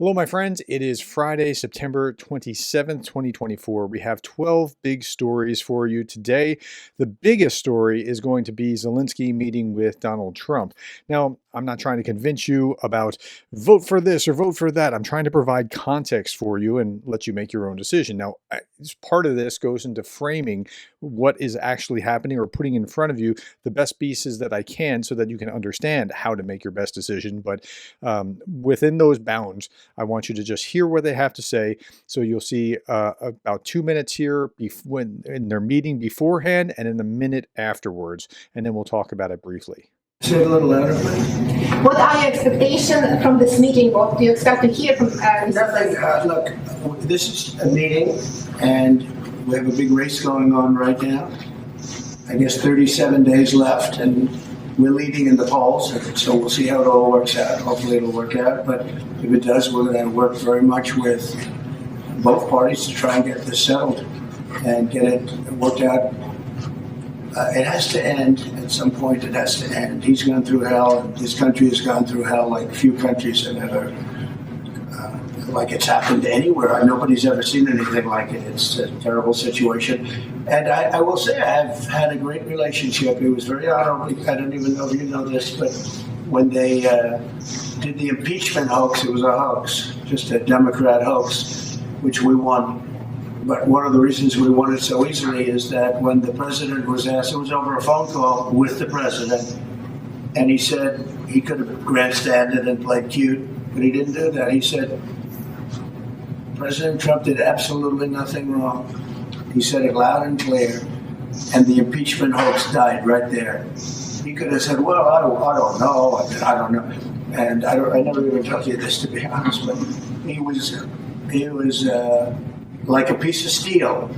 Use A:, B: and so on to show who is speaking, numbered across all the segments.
A: Hello, my friends. It is Friday, September 27th, 2024. We have 12 big stories for you today. The biggest story is going to be Zelensky meeting with Donald Trump. Now, I'm not trying to convince you about vote for this or vote for that. I'm trying to provide context for you and let you make your own decision. Now, part of this goes into framing what is actually happening or putting in front of you the best pieces that I can so that you can understand how to make your best decision. But within those bounds, I want you to just hear what they have to say. So you'll see about 2 minutes here when in their meeting beforehand and in a minute afterwards, and then we'll talk about it briefly.
B: Say it a little louder, please.
C: What are your expectations from this meeting? What do you expect to hear from
B: Nothing. Look, this is a meeting, and we have a big race going on right now. I guess 37 days left, and we're leading in the polls, so we'll see how it all works out. Hopefully it'll work out, but if it does, we're going to work very much with both parties to try and get this settled and get it worked out. It has to end at some point. It has to end. He's gone through hell, and his country has gone through hell like few countries have ever, like it's happened anywhere. Nobody's ever seen anything like it. It's a terrible situation. And I will say I have had a great relationship. It was very honorable. I don't even know if you know this, but when they did the impeachment hoax, it was a hoax, just a Democrat hoax, which we won. But one of the reasons we won it so easily is that when the president was asked, it was over a phone call with the president, and he said he could have grandstanded and played cute, but he didn't do that. He said, President Trump did absolutely nothing wrong. He said it loud and clear, and the impeachment hoax died right there. He could have said, well, I don't know, I don't know. And I never even told you this, to be honest, but he was like a piece of steel.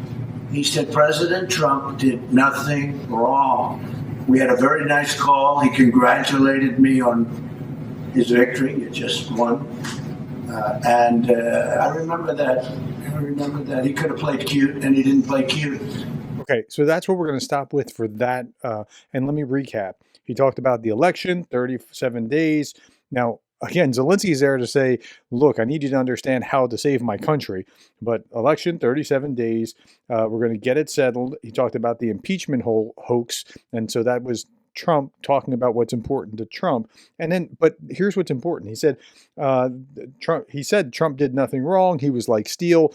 B: He said President Trump did nothing wrong. We had a very nice call. He congratulated me on his victory. It just won. And I remember that. He could have played cute, and he didn't play cute.
A: Okay, so that's what we're going to stop with for that. And let me recap. He talked about the election, 37 days. Now, again, Zelensky is there to say, look, I need you to understand how to save my country. But election, 37 days. We're going to get it settled. He talked about the impeachment hoax. And so that was Trump talking about what's important to Trump. And then, but here's what's important. He said, Trump did nothing wrong. He was like steel.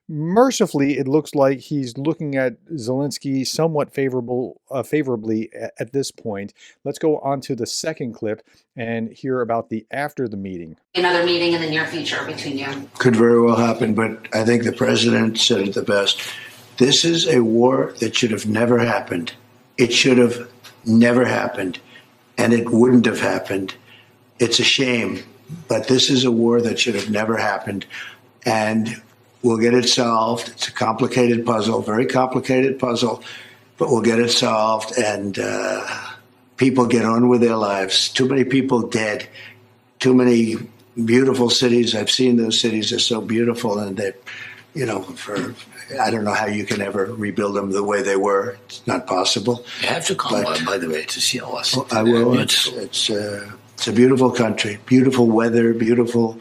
A: Mercifully, it looks like he's looking at Zelensky somewhat favorably at this point. Let's go on to the second clip and hear about the after the meeting.
D: Another meeting in the near future between you.
B: Could very well happen, but I think the president said it the best. This is a war that should have never happened. It should have never happened, and it wouldn't have happened. It's a shame, but this is a war that should have never happened, and we'll get it solved. It's a complicated puzzle, very complicated puzzle, but we'll get it solved, and people get on with their lives. Too many people dead, too many beautiful cities. I've seen those cities. They're so beautiful, and they, I don't know how you can ever rebuild them the way they were. It's not possible.
E: You have to come, by the way, to see us.
B: I will. It's a beautiful country, beautiful weather, beautiful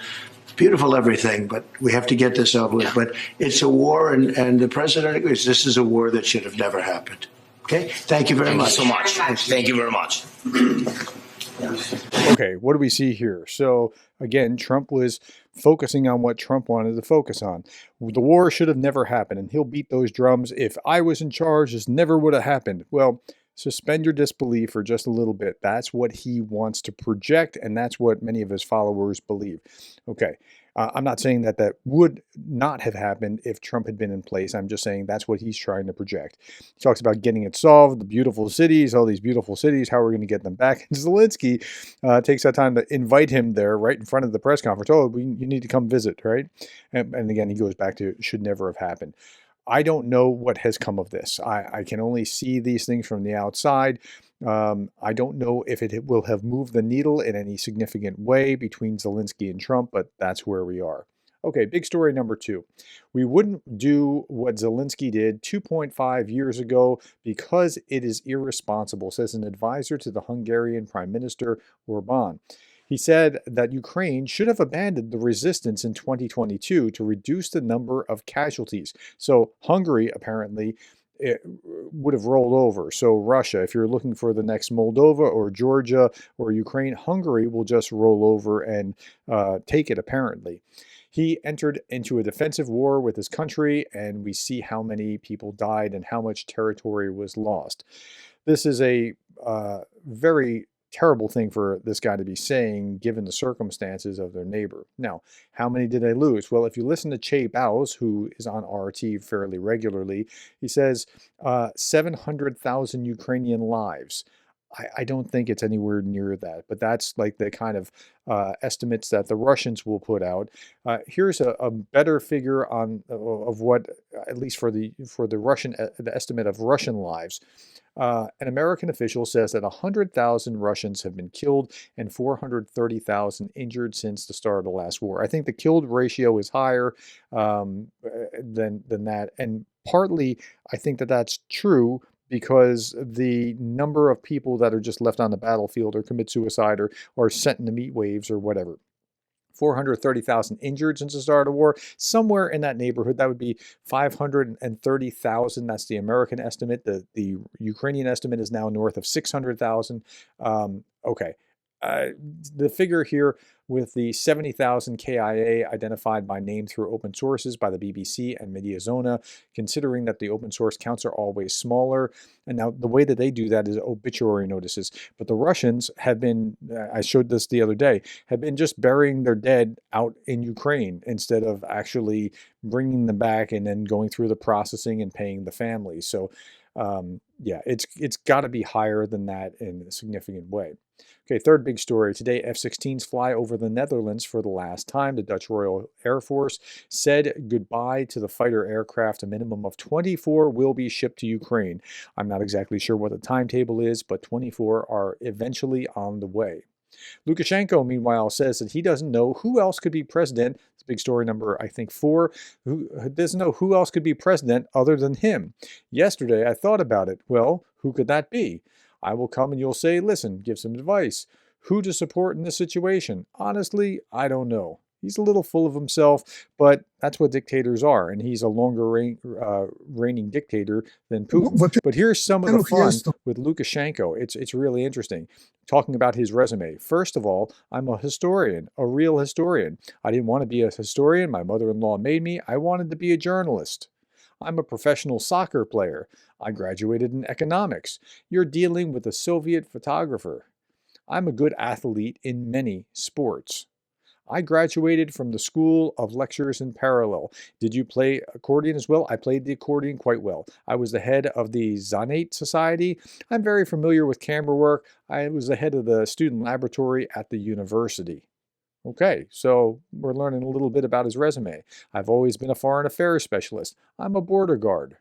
B: everything, but we have to get this over with. But it's a war, and the president agrees. This is a war that should have never happened. Okay? Thank you very much.
E: Thank you so much. Thank you very much.
A: Okay, what do we see here? So, again, Trump was focusing on what Trump wanted to focus on. The war should have never happened, and he'll beat those drums. If I was in charge, this never would have happened. Well, suspend your disbelief for just a little bit. That's what he wants to project, and that's what many of his followers believe. Okay, I'm not saying that that would not have happened if Trump had been in place. I'm just saying that's what he's trying to project. He talks about getting it solved, the beautiful cities, all these beautiful cities, how we're going to get them back. And Zelensky takes that time to invite him there right in front of the press conference. Oh, you need to come visit, right? And again, he goes back to should never have happened. I don't know what has come of this. I can only see these things from the outside. I don't know if it will have moved the needle in any significant way between Zelensky and Trump, but that's where we are. Okay, big story number two. We wouldn't do what Zelensky did 2.5 years ago because it is irresponsible, says an advisor to the Hungarian Prime Minister Orbán. He said that Ukraine should have abandoned the resistance in 2022 to reduce the number of casualties. So Hungary apparently it would have rolled over. So Russia, if you're looking for the next Moldova or Georgia or Ukraine, Hungary will just roll over and take it apparently. He entered into a defensive war with his country, and we see how many people died and how much territory was lost. This is a very terrible thing for this guy to be saying, given the circumstances of their neighbor. Now, how many did they lose? Well, if you listen to Che Baus, who is on RT fairly regularly, he says 700,000 Ukrainian lives. I don't think it's anywhere near that, but that's like the kind of estimates that the Russians will put out. Here's a better figure on of what, at least for the Russian the estimate of Russian lives. An American official says that 100,000 Russians have been killed and 430,000 injured since the start of the last war. I think the killed ratio is higher than that, and partly I think that that's true because the number of people that are just left on the battlefield or commit suicide or sent into meat waves or whatever. 430,000 injured since the start of the war, somewhere in that neighborhood. That would be 530,000. That's the American estimate. The Ukrainian estimate is now north of 600,000. Okay. The figure here with the 70,000 KIA identified by name through open sources by the BBC and Mediazona, considering that the open source counts are always smaller. And now the way that they do that is obituary notices. But the Russians have been, I showed this the other day, have been just burying their dead out in Ukraine instead of actually bringing them back and then going through the processing and paying the families. So yeah, it's got to be higher than that in a significant way. Okay, third big story. Today, F-16s fly over the Netherlands for the last time. The Dutch Royal Air Force said goodbye to the fighter aircraft. A minimum of 24 will be shipped to Ukraine. I'm not exactly sure what the timetable is, but 24 are eventually on the way. Lukashenko, meanwhile, says that he doesn't know who else could be president. It's big story number, I think, 4. Who doesn't know who else could be president other than him. Yesterday, I thought about it. Well, who could that be? I will come and you'll say, listen, give some advice. Who to support in this situation? Honestly, I don't know. He's a little full of himself, but that's what dictators are, and he's a longer reigning dictator than Putin. But here's some of the fun with Lukashenko. It's really interesting. Talking about his resume. First of all, I'm a historian, a real historian. I didn't want to be a historian. My mother-in-law made me. I wanted to be a journalist. I'm a professional soccer player. I graduated in economics. You're dealing with a Soviet photographer. I'm a good athlete in many sports. I graduated from the School of Lectures in Parallel. Did you play accordion as well? I played the accordion quite well. I was the head of the Zanate Society. I'm very familiar with camera work. I was the head of the student laboratory at the university. Okay, so we're learning a little bit about his resume. I've always been a foreign affairs specialist. I'm a border guard.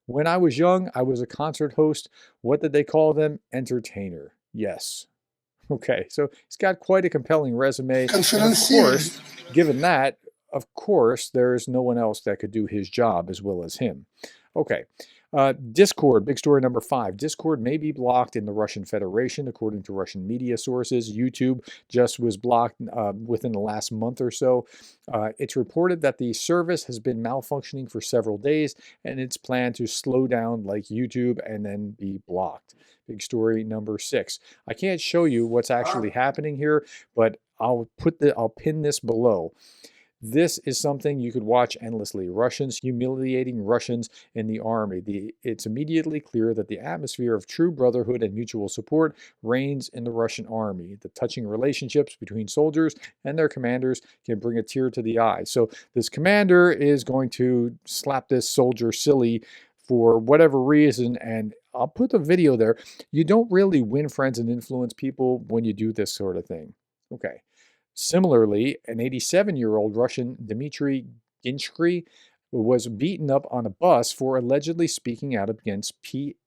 A: When I was young, I was a concert host. What did they call them? Entertainer. Yes. Okay, so he's got quite a compelling resume. And of course, given that, of course, there's no one else that could do his job as well as him. Okay. Discord, big story number 5. Discord may be blocked in the Russian Federation, according to Russian media sources. YouTube just was blocked within the last month or so. It's reported that the service has been malfunctioning for several days, and it's planned to slow down like YouTube and then be blocked. Big story number 6. I can't show you what's actually happening here, but I'll pin this below. This is something you could watch endlessly. Russians humiliating Russians in the army. It's immediately clear that the atmosphere of true brotherhood and mutual support reigns in the Russian army. The touching relationships between soldiers and their commanders can bring a tear to the eye. So this commander is going to slap this soldier silly for whatever reason, and I'll put the video there. You don't really win friends and influence people when you do this sort of thing. Okay. Similarly, an 87-year-old Russian Dmitry Ginchky was beaten up on a bus for allegedly speaking out against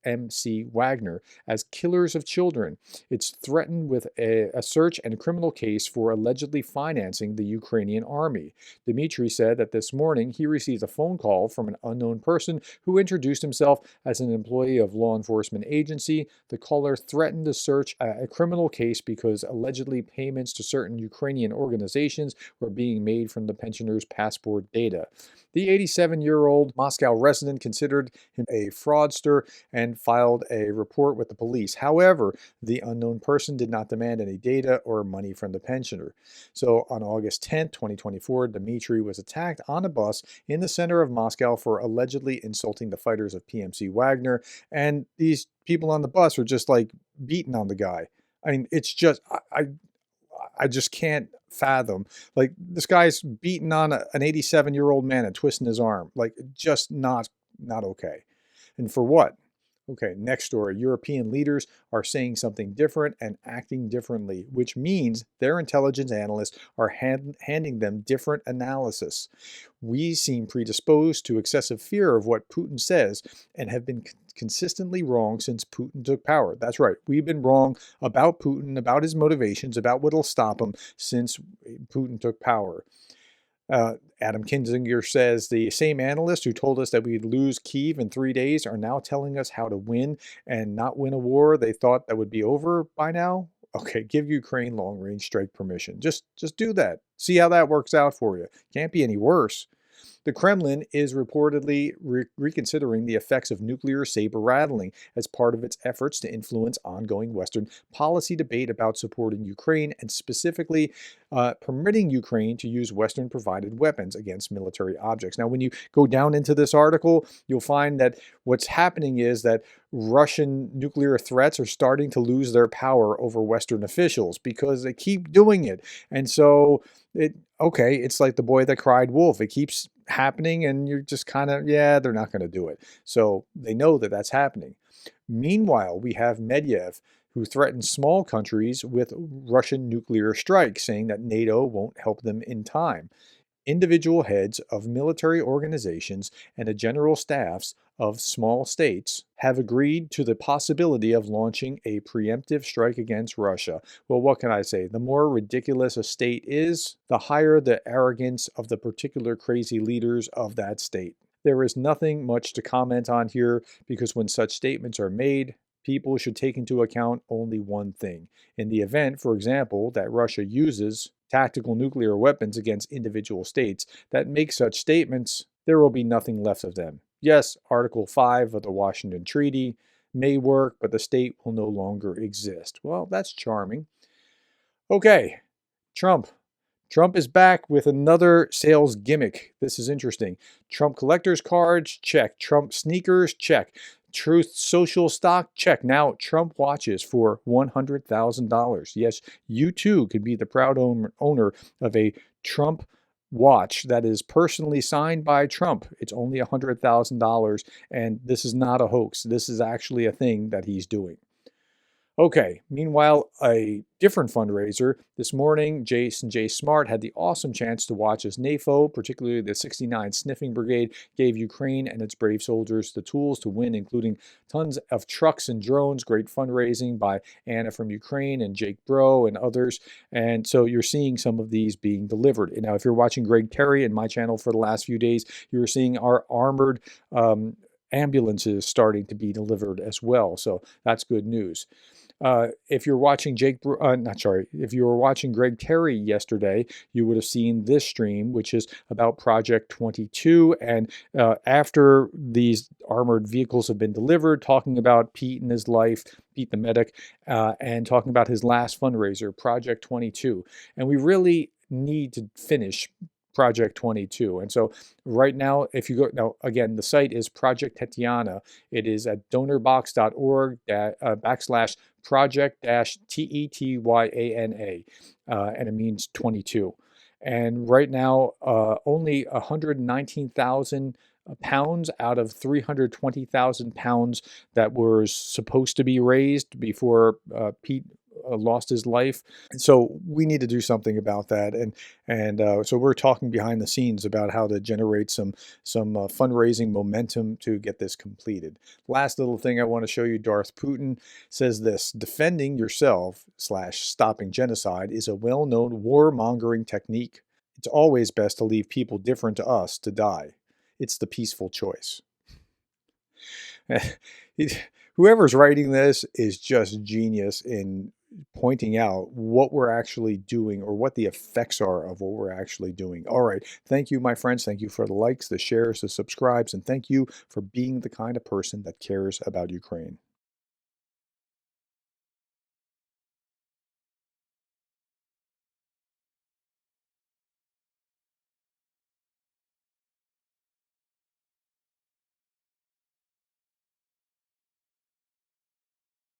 A: PMC Wagner as killers of children. It's threatened with a search and criminal case for allegedly financing the Ukrainian army. Dmitry said that this morning he received a phone call from an unknown person who introduced himself as an employee of law enforcement agency. The caller threatened to search a criminal case because allegedly payments to certain Ukrainian organizations were being made from the pensioners' passport data. The 87-year-old Moscow resident considered him a fraudster and filed a report with the police. However, the unknown person did not demand any data or money from the pensioner. So on August 10, 2024, Dmitry was attacked on a bus in the center of Moscow for allegedly insulting the fighters of PMC Wagner, and these people on the bus were just like beating on the guy. I mean, it's just, I just can't fathom. Like, this guy's beating on an 87-year-old man and twisting his arm. Like, just not okay. And for what? Okay, next story. European leaders are saying something different and acting differently, which means their intelligence analysts are handing them different analysis. We seem predisposed to excessive fear of what Putin says and have been consistently wrong since Putin took power. That's right. We've been wrong about Putin, about his motivations, about what'll stop him since Putin took power. Adam Kinzinger says the same analysts who told us that we'd lose Kyiv in 3 days are now telling us how to win and not win a war they thought that would be over by now. Okay, give Ukraine long-range strike permission. Just do that. See how that works out for you. Can't be any worse. The Kremlin is reportedly reconsidering the effects of nuclear saber rattling as part of its efforts to influence ongoing Western policy debate about supporting Ukraine and specifically permitting Ukraine to use Western-provided weapons against military objects. Now, when you go down into this article, you'll find that what's happening is that Russian nuclear threats are starting to lose their power over Western officials because they keep doing it. And so, it's like the boy that cried wolf. It keeps happening and you're just kind of, yeah, they're not going to do it. So they know that that's happening. Meanwhile, we have Medvedev, who threatens small countries with Russian nuclear strikes, saying that NATO won't help them in time. Individual heads of military organizations and the general staffs of small states have agreed to the possibility of launching a preemptive strike against Russia. Well, what can I say? The more ridiculous a state is, the higher the arrogance of the particular crazy leaders of that state. There is nothing much to comment on here because when such statements are made, people should take into account only one thing. In the event, for example, that Russia uses tactical nuclear weapons against individual states that make such statements, there will be nothing left of them. Yes, Article 5 of the Washington Treaty may work, but the state will no longer exist. Well, that's charming. Okay, Trump. Trump is back with another sales gimmick. This is interesting. Trump collector's cards, check. Trump sneakers, check. Truth Social stock, check. Now, Trump watches for $100,000. Yes, you too could be the proud owner of a Trump watch that is personally signed by Trump. It's only $100,000, and this is not a hoax. This is actually a thing that he's doing. Okay, meanwhile, a different fundraiser. This morning, Jason J. Smart had the awesome chance to watch as NAFO, particularly the 69 Sniffing Brigade, gave Ukraine and its brave soldiers the tools to win, including tons of trucks and drones. Great fundraising by Anna from Ukraine and Jake Bro and others. And so you're seeing some of these being delivered. And now, if you're watching Greg Terry in my channel for the last few days, you're seeing our armored ambulances starting to be delivered as well. So that's good news. If you're watching if you were watching Greg Terry yesterday, you would have seen this stream, which is about Project 22. And after these armored vehicles have been delivered, talking about Pete and his life, Pete the medic, and talking about his last fundraiser, Project 22. And we really need to finish Project 22. And so right now, if you go, now again, the site is Project Tetiana. It is at donorbox.org / project-TETYANA, and it means 22. And right now, only 119,000 pounds out of 320,000 pounds that were supposed to be raised before Pete lost his life. And so we need to do something about that. And so we're talking behind the scenes about how to generate some fundraising momentum to get this completed. Last little thing I want to show you, Darth Putin says this: defending yourself / stopping genocide is a well-known warmongering technique. It's always best to leave people different to us to die. It's the peaceful choice. Whoever's writing this is just genius in pointing out what we're actually doing, or what the effects are of what we're actually doing. All right. Thank you, my friends. Thank you for the likes, the shares, the subscribes, and thank you for being the kind of person that cares about Ukraine.